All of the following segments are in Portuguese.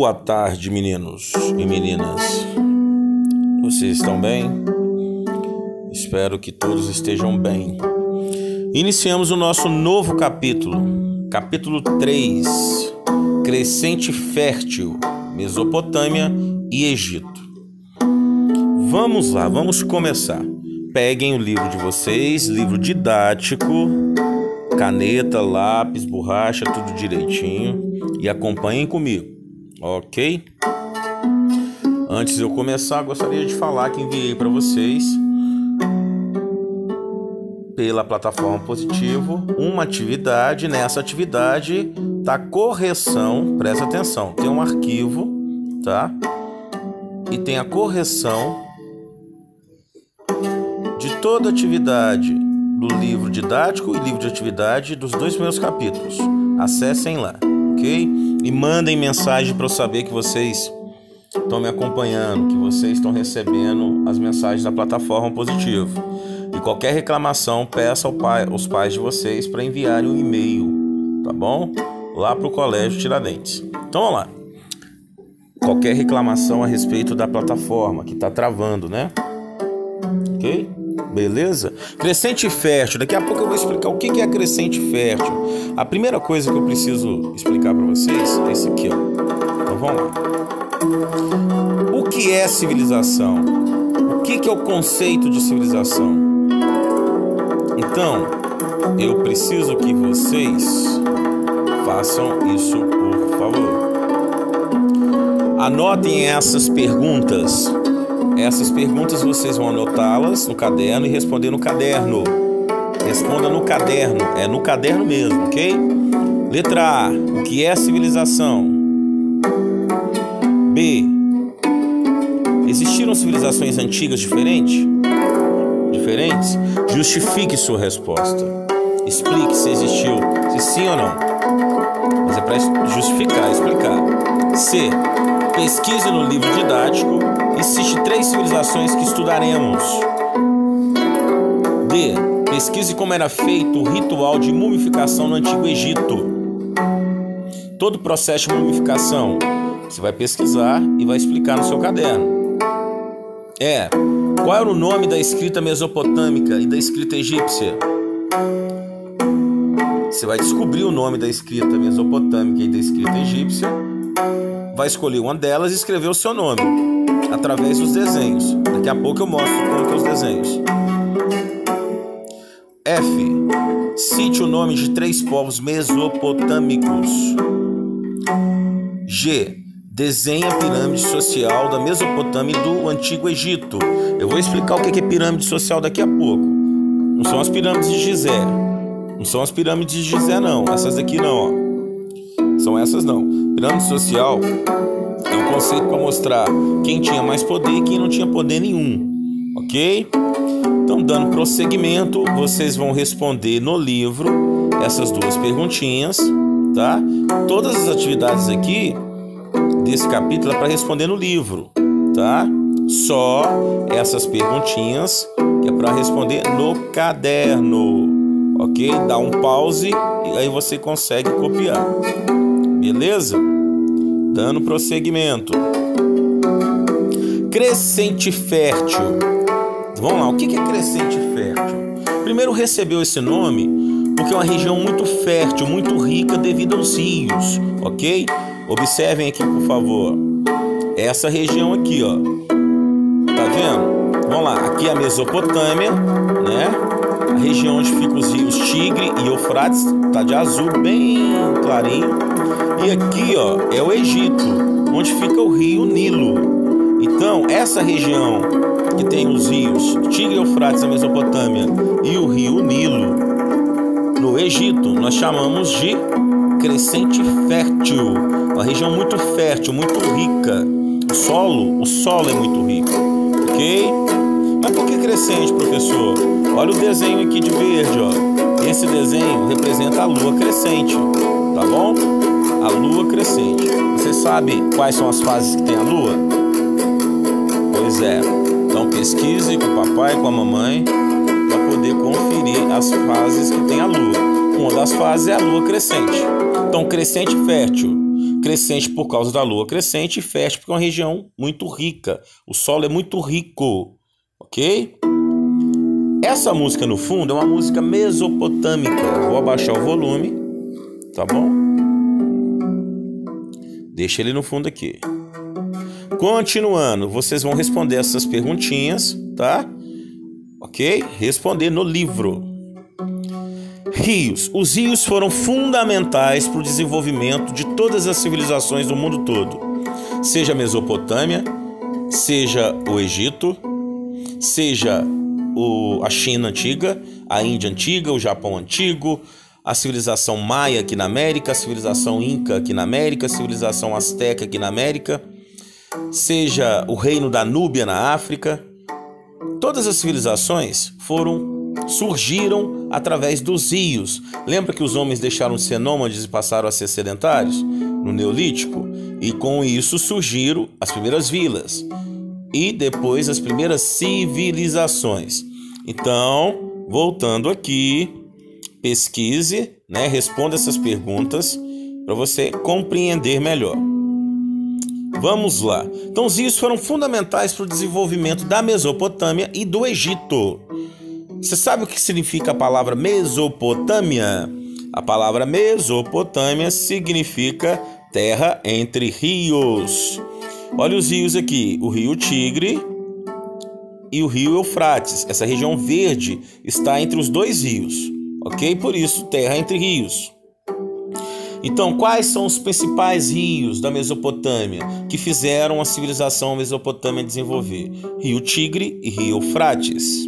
Boa tarde, meninos e meninas. Vocês estão bem? Espero que todos estejam bem. Iniciamos o nosso novo capítulo, capítulo 3, Crescente Fértil, Mesopotâmia e Egito. Vamos lá, vamos começar. Peguem o livro de vocês, livro didático, caneta, lápis, borracha, tudo direitinho e acompanhem comigo. Ok? Antes de eu começar, gostaria de falar que enviei para vocês pela plataforma Positivo uma atividade. Nessa atividade tá correção, presta atenção, tem um arquivo, tá? E tem a correção de toda a atividade do livro didático e livro de atividade dos dois primeiros capítulos. Acessem lá, ok? E mandem mensagem para eu saber que vocês estão me acompanhando, que vocês estão recebendo as mensagens da plataforma Positivo. E qualquer reclamação, peça aos pais de vocês para enviarem um e-mail, tá bom? Lá para o Colégio Tiradentes. Então vamos lá. Qualquer reclamação a respeito da plataforma que está travando, né? Ok? Beleza? Crescente fértil. Daqui a pouco eu vou explicar o que é crescente fértil. A primeira coisa que eu preciso explicar para vocês é isso aqui, ó. Então vamos lá. O que é civilização? O que é o conceito de civilização? Então, eu preciso que vocês façam isso, por favor. Anotem essas perguntas. Essas perguntas vocês vão anotá-las no caderno e responder no caderno. Responda no caderno, é no caderno mesmo, ok? Letra A, o que é civilização? B, existiram civilizações antigas diferentes? Justifique sua resposta. Explique se existiu, se sim ou não. Mas é para justificar, explicar. C, pesquise no livro didático e cite 3 civilizações que estudaremos. D, pesquise como era feito o ritual de mumificação no Antigo Egito. Todo o processo de mumificação você vai pesquisar e vai explicar no seu caderno. Qual era o nome da escrita mesopotâmica e da escrita egípcia? Você vai descobrir o nome da escrita mesopotâmica e da escrita egípcia, vai escolher uma delas e escrever o seu nome através dos desenhos. Daqui a pouco eu mostro como que é os desenhos. F, cite o nome de 3 povos mesopotâmicos. G, desenhe a pirâmide social da Mesopotâmia e do Antigo Egito. Eu vou explicar o que é pirâmide social daqui a pouco. Não são as pirâmides de Gizé. Não são as pirâmides de Gizé, não. Essas daqui não, ó. São essas não. Pirâmide social é um conceito para mostrar quem tinha mais poder e quem não tinha poder nenhum. Ok? Então, dando prosseguimento, vocês vão responder no livro essas 2 perguntinhas, tá? Todas as atividades aqui desse capítulo é para responder no livro, tá? Só essas perguntinhas que é para responder no caderno, ok? Dá um pause e aí você consegue copiar, beleza? Dando prosseguimento. Crescente fértil. Vamos lá, o que é crescente fértil? Primeiro recebeu esse nome porque é uma região muito fértil, muito rica devido aos rios, ok? Observem aqui, por favor. Essa região aqui, ó. Tá vendo? Vamos lá. Aqui é a Mesopotâmia, né? A região onde ficam os rios Tigre e Eufrates. Tá de azul, bem clarinho. E aqui, ó, é o Egito, onde fica o rio Nilo. Então, essa região que tem os rios Tigre e Eufrates na Mesopotâmia e o rio Nilo no Egito, nós chamamos de crescente fértil. Uma região muito fértil, muito rica. O solo é muito rico, ok? Mas por que crescente, professor? Olha o desenho aqui de verde, ó. Esse desenho representa a lua crescente, tá bom? A lua crescente. Você sabe quais são as fases que tem a lua? Pois é. Então pesquise com o papai e com a mamãe para poder conferir as fases que tem a lua. Uma das fases é a lua crescente. Então, crescente fértil. crescente por causa da lua crescente e fértil porque é uma região muito rica. O solo é muito rico, ok? Essa música no fundo é uma música mesopotâmica. Vou abaixar o volume, tá bom? Deixa ele no fundo aqui. Continuando, vocês vão responder essas perguntinhas, tá? Ok? Responder no livro. Rios. Os rios foram fundamentais para o desenvolvimento de todas as civilizações do mundo todo. Seja a Mesopotâmia, seja o Egito, seja a China antiga, a Índia antiga, o Japão antigo, a civilização maia aqui na América, a civilização inca aqui na América, a civilização asteca aqui na América, seja o reino da Núbia na África. Todas as civilizações surgiram através dos rios. Lembra que os homens deixaram de ser nômades e passaram a ser sedentários no Neolítico? E com isso surgiram as primeiras vilas e depois as primeiras civilizações. Então, voltando aqui, pesquise, né? Responda essas perguntas para você compreender melhor. Vamos lá. Então, os rios foram fundamentais para o desenvolvimento da Mesopotâmia e do Egito. Você sabe o que significa a palavra Mesopotâmia? A palavra Mesopotâmia significa terra entre rios. Olha os rios aqui, o rio Tigre e o rio Eufrates. Essa região verde está entre os dois rios, ok? Por isso, terra entre rios. Então, quais são os principais rios da Mesopotâmia que fizeram a civilização mesopotâmia desenvolver? Rio Tigre e rio Eufrates.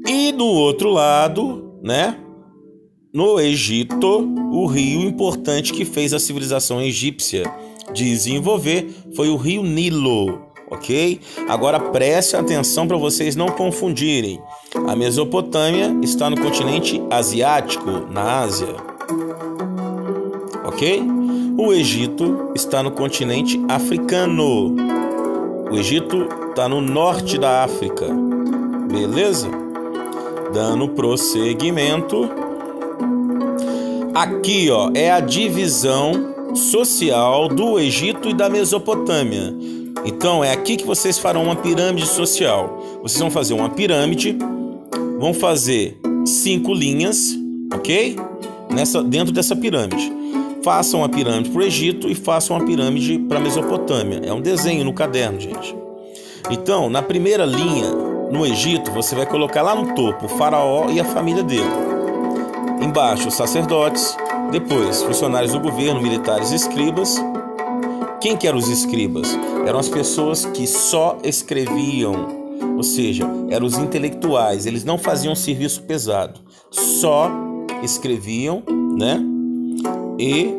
E do outro lado, né, no Egito, o rio importante que fez a civilização egípcia desenvolver foi o rio Nilo, ok? Agora preste atenção para vocês não confundirem. A Mesopotâmia está no continente asiático, na Ásia, ok? O Egito está no continente africano. O Egito está no norte da África, beleza? Dando prosseguimento. Aqui, ó, é a divisão social do Egito e da Mesopotâmia. Então, é aqui que vocês farão uma pirâmide social. Vocês vão fazer uma pirâmide, vão fazer 5 linhas, ok? Dentro dessa pirâmide. Façam uma pirâmide para o Egito e façam uma pirâmide para a Mesopotâmia. É um desenho no caderno, gente. Então, na primeira linha, no Egito, você vai colocar lá no topo o faraó e a família dele. Embaixo, os sacerdotes. Depois, funcionários do governo, militares e escribas. Quem que eram os escribas? Eram as pessoas que só escreviam, ou seja, eram os intelectuais. Eles não faziam serviço pesado, só escreviam, né? E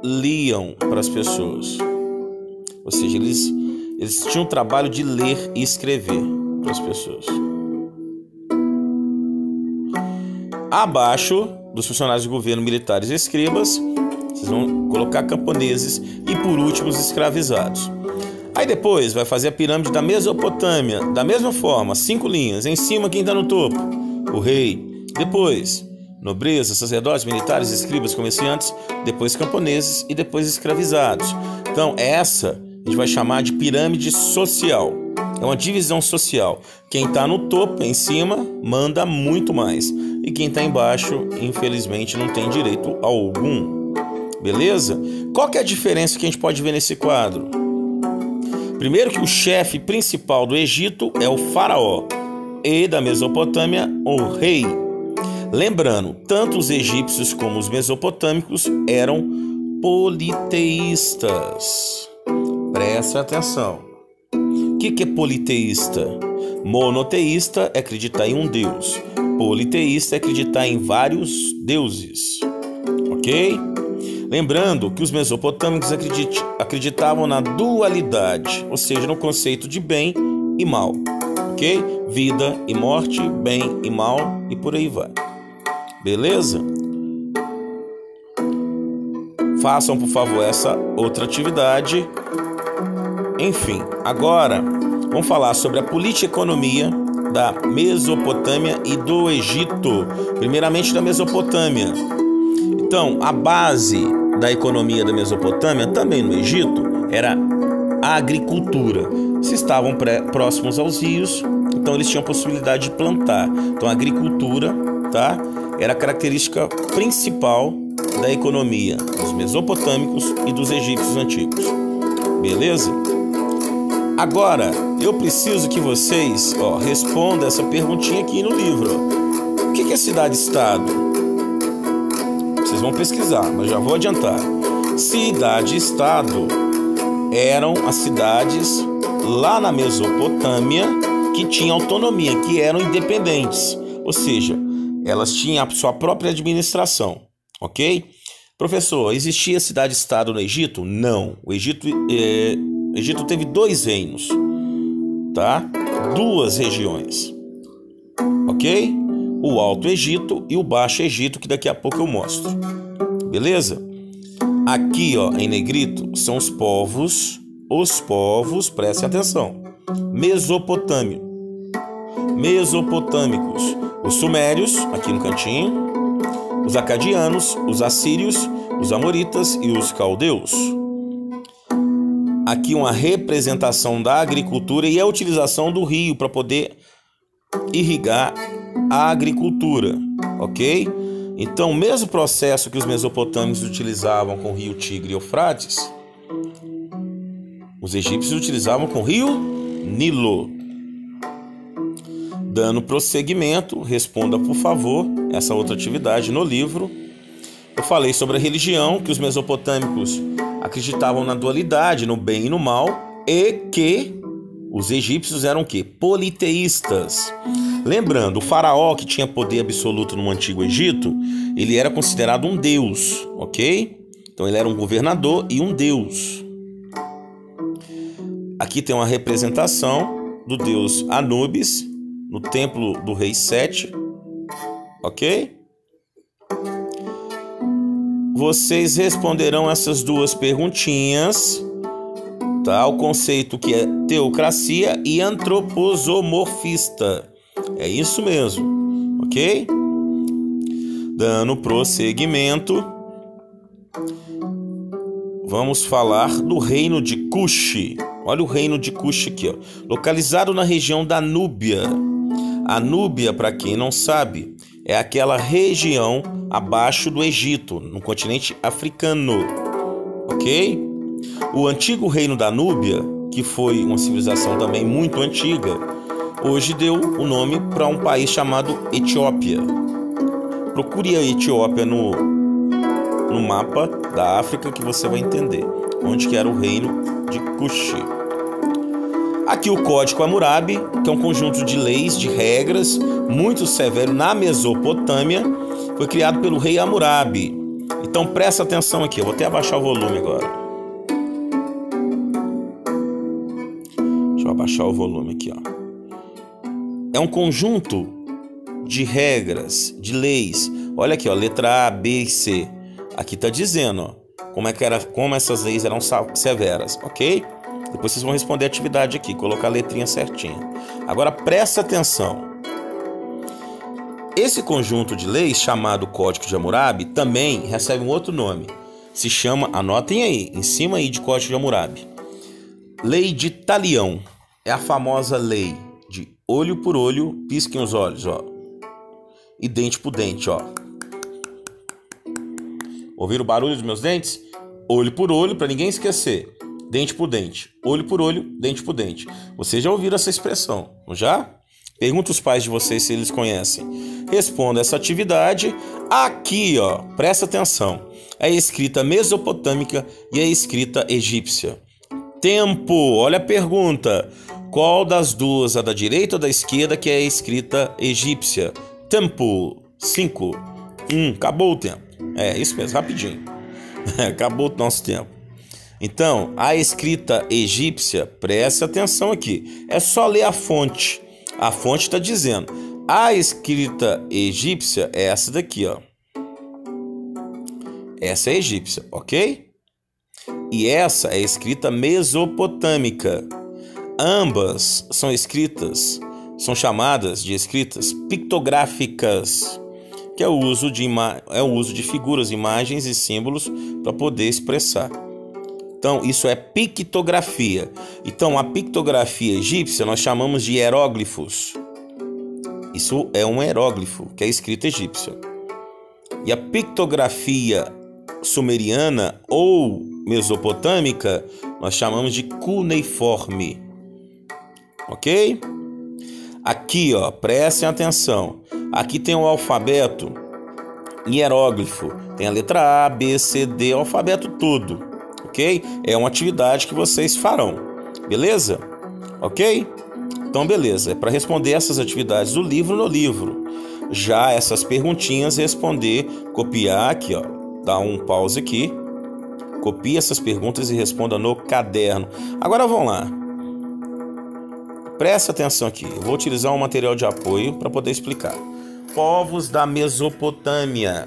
liam para as pessoas. Ou seja, eles tinham o trabalho de ler e escrever para as pessoas. Abaixo dos funcionários de governo, militares e escribas, vocês vão colocar camponeses e, por último, os escravizados. Aí depois vai fazer a pirâmide da Mesopotâmia, da mesma forma, 5 linhas. Em cima, quem está no topo? O rei. Depois, nobreza, sacerdotes, militares, escribas, comerciantes. Depois, camponeses e depois escravizados. Então, essa a gente vai chamar de pirâmide social. É uma divisão social. Quem está no topo, em cima, manda muito mais. E quem está embaixo, infelizmente, não tem direito a algum. Beleza? Qual que é a diferença que a gente pode ver nesse quadro? Primeiro que o chefe principal do Egito é o faraó. E da Mesopotâmia, o rei. Lembrando, tanto os egípcios como os mesopotâmicos eram politeístas. Preste atenção. O que é politeísta? Monoteísta é acreditar em um deus. Politeísta é acreditar em vários deuses. Ok? Lembrando que os mesopotâmicos acreditavam na dualidade, ou seja, no conceito de bem e mal. Ok? Vida e morte, bem e mal e por aí vai. Beleza? Façam, por favor, essa outra atividade. Enfim, agora vamos falar sobre a política e economia da Mesopotâmia e do Egito. Primeiramente da Mesopotâmia. Então, a base da economia da Mesopotâmia, também no Egito, era a agricultura. Se estavam próximos aos rios, então eles tinham possibilidade de plantar. Então a agricultura, tá, era a característica principal da economia dos mesopotâmicos e dos egípcios antigos. Beleza? Agora, eu preciso que vocês respondam essa perguntinha aqui no livro. O que é cidade-estado? Vocês vão pesquisar, mas já vou adiantar. Cidade-estado eram as cidades lá na Mesopotâmia que tinham autonomia, que eram independentes. Ou seja, elas tinham a sua própria administração, ok? Professor, existia cidade-estado no Egito? Não. O Egito teve 2 reinos, tá? 2 regiões, ok? O Alto Egito e o Baixo Egito, que daqui a pouco eu mostro. Beleza? Aqui, em negrito, são os povos, prestem atenção. Mesopotâmicos. Os sumérios, aqui no cantinho. Os acadianos, os assírios, os amoritas e os caldeus. Aqui uma representação da agricultura e a utilização do rio para poder irrigar a agricultura, ok? Então, o mesmo processo que os mesopotâmicos utilizavam com o rio Tigre e Eufrates, os egípcios utilizavam com o rio Nilo. Dando prosseguimento, responda, por favor, essa outra atividade no livro. Eu falei sobre a religião, que os mesopotâmicos acreditavam na dualidade, no bem e no mal, e que os egípcios eram o quê? Politeístas. Lembrando, o faraó, que tinha poder absoluto no Antigo Egito, ele era considerado um deus, ok? Então ele era um governador e um deus. Aqui tem uma representação do deus Anubis, no templo do rei Sete, ok? Vocês responderão essas 2 perguntinhas, tá? O conceito que é teocracia e antroposomorfista. É isso mesmo, ok? Dando prosseguimento, vamos falar do reino de Cush. Olha o reino de Cush aqui, localizado na região da Núbia. A Núbia, para quem não sabe, é aquela região abaixo do Egito, no continente africano, ok? O antigo reino da Núbia, que foi uma civilização também muito antiga, hoje deu o nome para um país chamado Etiópia. Procure a Etiópia no mapa da África que você vai entender onde que era o reino de Cush. Aqui o Código Hammurabi, que é um conjunto de leis, de regras, muito severo na Mesopotâmia, foi criado pelo rei Hammurabi. Então presta atenção aqui, eu vou até abaixar o volume agora. Deixa eu abaixar o volume aqui, É um conjunto de regras, de leis. Olha aqui, letra A, B e C. Aqui tá dizendo, como essas leis eram severas, ok? Depois vocês vão responder a atividade aqui, colocar a letrinha certinha. Agora presta atenção. Esse conjunto de leis, chamado Código de Hammurabi, também recebe um outro nome. Se chama, anotem aí, em cima aí de Código de Hammurabi, Lei de Talião. É a famosa lei de olho por olho, pisquem os olhos, e dente por dente, Ouviram o barulho dos meus dentes? Olho por olho, para ninguém esquecer. Dente por dente. Olho por olho, dente por dente. Vocês já ouviram essa expressão, não já? Pergunta os pais de vocês se eles conhecem. Responda essa atividade. Aqui, presta atenção. É a escrita mesopotâmica e a escrita egípcia. Tempo. Olha a pergunta. Qual das duas, a da direita ou da esquerda, que é a escrita egípcia? Tempo. 5. Acabou o tempo. É isso mesmo, rapidinho. Acabou o nosso tempo. Então, a escrita egípcia, preste atenção aqui, é só ler a fonte. A fonte está dizendo, a escrita egípcia é essa daqui, Essa é a egípcia, ok? E essa é a escrita mesopotâmica. Ambas são chamadas de escritas pictográficas. que é o uso de figuras, imagens e símbolos para poder expressar. Então, isso é pictografia. Então, a pictografia egípcia nós chamamos de hieróglifos. Isso é um hieróglifo, que é escrita egípcia. E a pictografia sumeriana ou mesopotâmica nós chamamos de cuneiforme. Ok? Aqui, ó, prestem atenção. Aqui tem o alfabeto em hieróglifo. Tem a letra A, B, C, D, o alfabeto todo. Ok? É uma atividade que vocês farão. Beleza? Ok? Então, beleza. É para responder essas atividades do livro no livro. Já essas perguntinhas, responder, copiar aqui, ó. Dá um pause aqui. Copie essas perguntas e responda no caderno. Agora vamos lá. Presta atenção aqui. Eu vou utilizar um material de apoio para poder explicar. Povos da Mesopotâmia.